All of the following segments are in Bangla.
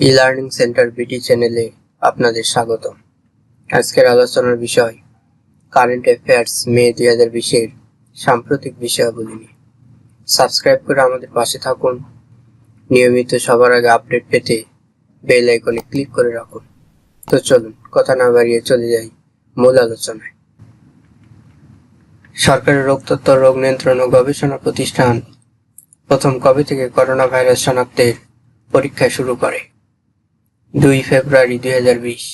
ই-লার্নিং সেন্টার বিডি চ্যানেলে আপনাদের স্বাগত। আজকের আলোচনার বিষয় কারেন্ট অ্যাফেয়ার্স মে 2020-এর সাম্প্রতিক বিষয়াবলী নিয়ে। সাবস্ক্রাইব করে আমাদের পাশে থাকুন। নিয়মিত সবার আগে আপডেট পেতে বেল আইকনে ক্লিক করে রাখুন। তো চলুন কথা না বাড়িয়ে চলে যাই মূল আলোচনায়। সরকারের রোগতত্ত্ব, রোগ নিয়ন্ত্রণ ও গবেষণা প্রতিষ্ঠান প্রথম কবে থেকে করোনা ভাইরাস শনাক্তের পরীক্ষা শুরু করে? 2 ফেব্রুয়ারি 2020।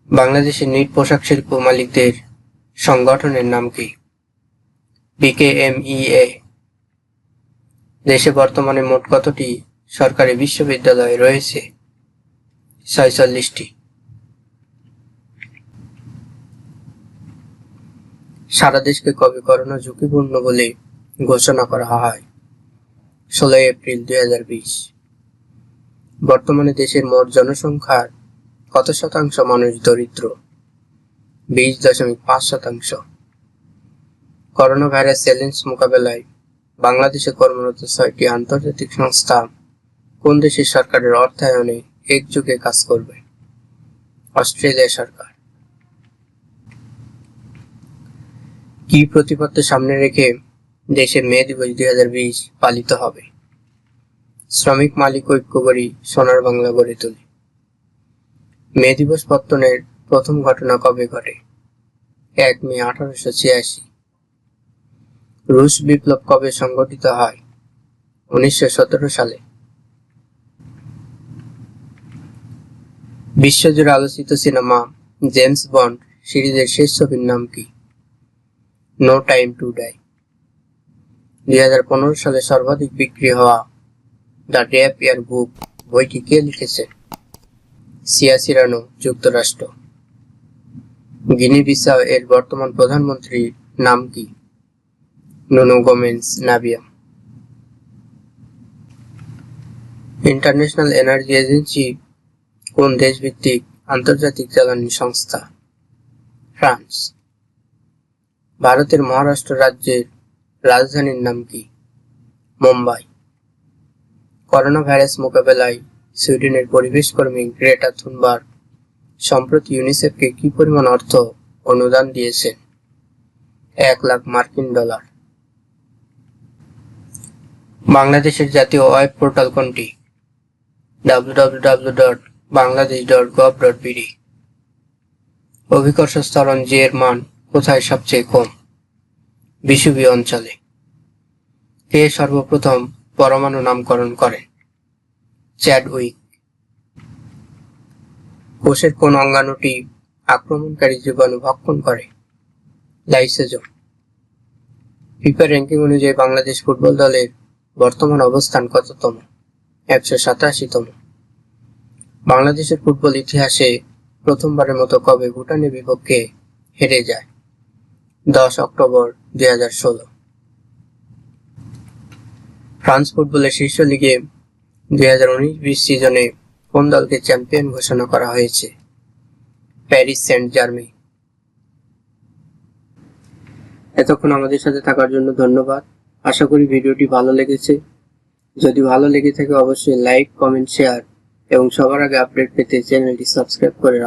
বাংলাদেশের নিট পোশাক শিল্প মালিকদের সংগঠনের নাম কি? BKMEA। দেশে বর্তমানে মোট কতটি সরকারি বিশ্ববিদ্যালয় রয়েছে? 46টি। সারা দেশকে কবে করোনা ঝুঁকিপূর্ণ বলে ঘোষণা করা হয়? 16 এপ্রিল 2020। বর্তমানে দেশের মোট জনসংখ্যার কত শতাংশ মানুষ দরিদ্র? 20.5%। করোনা ভাইরাস চ্যালেঞ্জ মোকাবেলায় বাংলাদেশে কর্মরত 6টি আন্তর্জাতিক সংস্থা কোন দেশের সরকারের অর্থায়নে একযোগে কাজ করবে? অস্ট্রেলিয়া সরকার। কি প্রতিপাদ্য সামনে রেখে দেশে মে দিবস 2020 পালিত হবে? শ্রমিক মালিক ঐক্য গড়ি সোনার বাংলা গড়ে তুলি। মে দিবস পত্তনের প্রথম ঘটনা কবে ঘটে? 1 মে 1886। রুশ বিপ্লব কবে সংঘটিত হয়? 1917 সালে। বিশ্বজুড়ে আলোচিত সিনেমা জেমস বন্ড সিরিজের শেষ ছবির নাম কি? No time to die. 2015 সালে সর্বাধিক বিক্রি হওয়া দ্য ড্যাপিয়ার বুক বইটি কে লিখেছে? সিয়া সিরানো, যুক্তরাষ্ট্র। গিনি বিসাউ এর বর্তমান প্রধানমন্ত্রীর নাম কি? Nuno Gomes Nabiam. International Energy Agency কোন দেশভিত্তিক আন্তর্জাতিক জ্বালানি সংস্থা? ফ্রান্স। ভারতের মহারাষ্ট্র রাজ্যের রাজধানীর নাম কি? মুম্বাই। করোনা ভাইরাস মোকাবেলায় সুইডেনের পরিবেশ কর্মী গ্রেটা থুনবার্গ সম্প্রতি ইউনিসেফকে কি পরিমাণ অর্থ অনুদান দিয়েছেন? 1 লাখ মার্কিন ডলার। বাংলাদেশের জাতীয় ওয়েব পোর্টাল কোনটি? www.bangladesh.gov.bd। অভিকর্ষ স্থলন জি এর মান কোথায় সবচেয়ে কম? বিষুবীয় অঞ্চলে। কে সর্বপ্রথম পরমাণু নামকরণ করেন? চ্যাডউইক। কোষের কোন অঙ্গাণুটি আক্রমণকারী জীবাণু ভক্ষণ করে? লাইসোজোম। ফিফা র্যাঙ্কিং অনুযায়ী বাংলাদেশ ফুটবল দলের বর্তমান অবস্থান কততম? 187তম। বাংলাদেশের ফুটবল ইতিহাসে প্রথমবারের মতো কবে ভুটানের বিপক্ষে হেরে যায়? 10 অক্টোবর 2016। ফ্রান্স ফুটবলের শীর্ষ লিগে 2019-20 সিজনে কোন দলকে চ্যাম্পিয়ন ঘোষণা করা হয়েছে? Paris Saint Germain. এতক্ষণ আমাদের সাথে থাকার জন্য ধন্যবাদ। আশা করি ভিডিওটি ভালো লেগেছে। যদি ভালো লেগে থাকে অবশ্যই লাইক, কমেন্ট, শেয়ার এবং সবার আগে আপডেট পেতে চ্যানেলটি সাবস্ক্রাইব করে রাখুন।